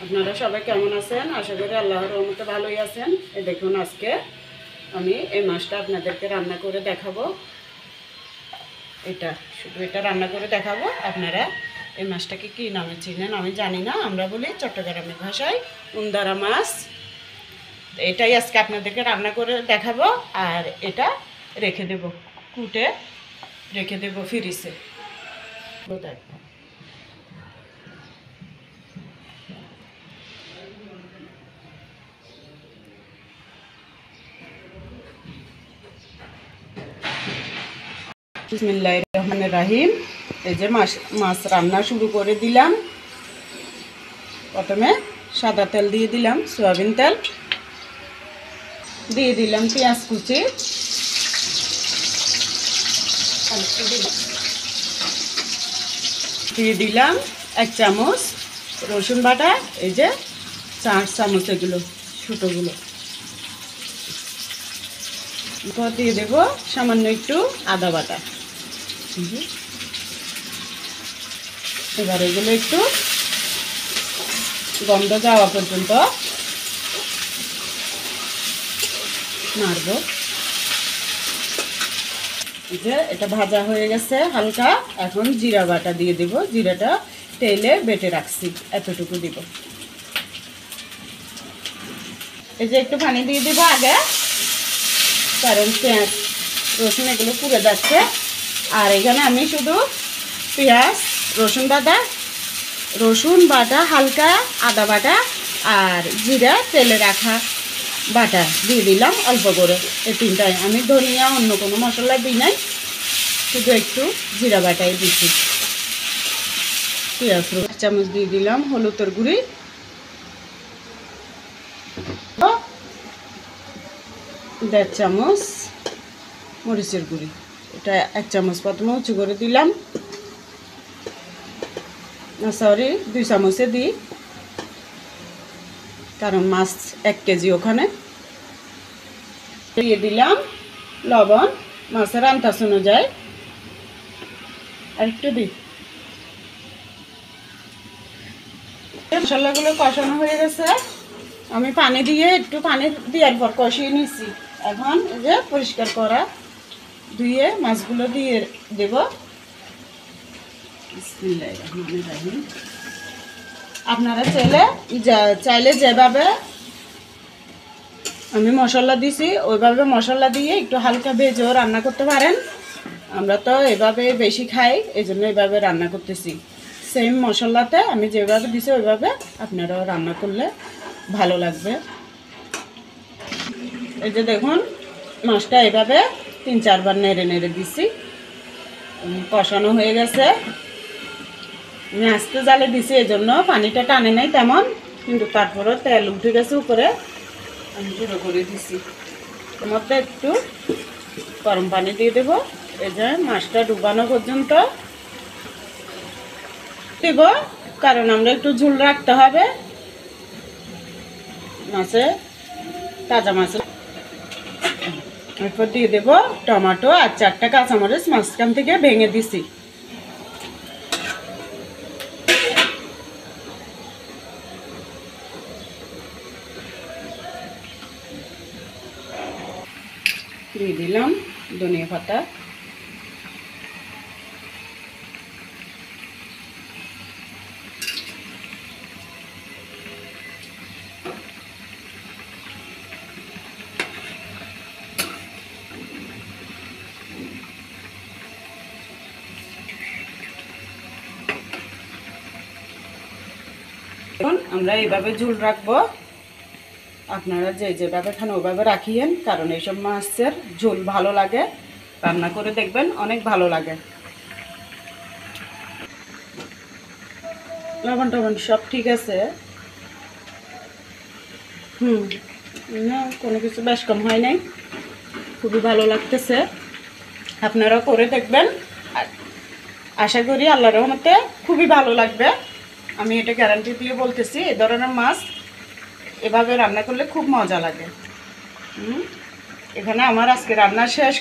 আপনারা সবাই কেমন আছেন? আশা করি আল্লাহর রহমতে ভালোই আছেন। এই দেখুন আজকে আমি এই মাছটা আপনাদেরকে রান্না করে দেখাবো। শুধু এটা রান্না করে দেখাবো। আপনারা এই মাছটাকে কী নামে চিনেন আমি জানি না, আমরা বলি চট্টগ্রামের ভাষায় উন্দারা মাছ। এটাই আজকে আপনাদেরকে রান্না করে দেখাবো। আর এটা রেখে দেব, কুটে রেখে দেব ফ্রিজে। কোথায় বিসমিল্লাহির রহমানির রহিম। এই যে মাছ রান্না শুরু করে দিলাম। প্রথমে সাদা তেল দিয়ে দিলাম, সয়াবিন তেল দিয়ে দিলাম, পেঁয়াজ কুচি দিয়ে দিলাম 1 চামচ রসুন বাটা, এই যে 4 চামচ এগুলো ছোটোগুলো দিয়ে দেবো, সামান্য একটু আদা বাটা। এবার এগুলো একটু গন্ধ যাওয়া পর্যন্ত নাড়ব। যে এটা ভাজা হয়ে গেছে হালকা, এখন জিরা বাটা দিয়ে দেব। জিরাটা তেলে বেটে রাখছি, এতটুকু দিব। এই যে একটু পানি দিয়ে দেবো আগে, কারণ পেঁয়াজ রসুন এগুলো পুড়ে যাচ্ছে। আর এখানে আমি শুধু পেঁয়াজ রসুন বাটা হালকা, আদা বাটা আর জিরা তেলে রাখা বাটা দিয়ে দিলাম অল্প করে। এই তিনটাই, আমি ধনিয়া অন্য কোনো মশলা দিই নাই, শুধু একটু জিরা বাটাই দিচ্ছি। পেঁয়াজ 1 চামচ দিয়ে দিলাম হলুদের গুঁড়ি, 1.5 চামচ মরিচের গুঁড়ি। এটা 1 চামচ প্রথমে উঁচু করে দিলাম, না সরি 2 চামচে দিই, কারণ মাছ 1 কেজি ওখানে। দিয়ে দিলাম লবণ মাছের আন্দাজ অনুযায়ী, আর একটু দিই। মশলাগুলো কষানো হয়ে গেছে, আমি পানি দিয়ে একটু পানি দেওয়ার পর কষিয়ে নিয়েছি। এখন এই যে পরিষ্কার করা ধুয়ে মাছগুলো দিয়ে দেব। বিসমিল্লাহির রহমানির রহিম। আপনারা চাইলে যেভাবে আমি মশলা দিছি ওইভাবে মশলা দিয়ে একটু হালকা ভেজেও রান্না করতে পারেন। আমরা তো এভাবে বেশি খাই, এই জন্য এভাবে রান্না করতেছি। সেম মশলাতে আমি যেভাবে দিছি ওইভাবে আপনারাও রান্না করলে ভালো লাগবে। এই যে দেখুন মাছটা এভাবে 3-4 বার নেড়ে নেড়ে দিছি, কষানো হয়ে গেছে। আমি আস্তে জালে দিছি, এই জন্য পানিটা টানে নাই তেমন, কিন্তু তারপরেও তেল উঠে গেছে উপরে, আমি জোরে করে দিছি। এর মধ্যে একটু গরম পানি দিয়ে দেবো। এই যে মাছটা ডুবানো পর্যন্ত দেব, কারণ আমরা একটু ঝোল রাখতে হবে মাছে, তাজা মাছ। এরপর দিয়ে দেবো টমেটো আর 4টা কাঁচামরিচ মাঝখান থেকে ভেঙে দিছি। দিয়ে দিলাম ধনিয়া পাতা, আমরা এইভাবে ঝোল রাখবো। আপনারা যেভাবে খান ওইভাবে রাখিয়েন, কারণ এইসব মাছের ঝোল ভালো লাগে। রান্না করে দেখবেন, অনেক ভালো লাগে। লবণ টবণ সব ঠিক আছে, না কোনো কিছু বেশ কম হয় নাই, খুবই ভালো লাগতেছে। আপনারাও করে দেখবেন, আশা করি আল্লাহর রহমতে খুবই ভালো লাগবে। আমি এটা গ্যারান্টি দিয়ে বলতেছি, এই ধরনের মাছ এভাবে রান্না করলে খুব মজা লাগে। এখানে আমার আজকে রান্না শেষ।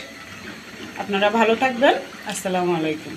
আপনারা ভালো থাকবেন। আসসালামু আলাইকুম।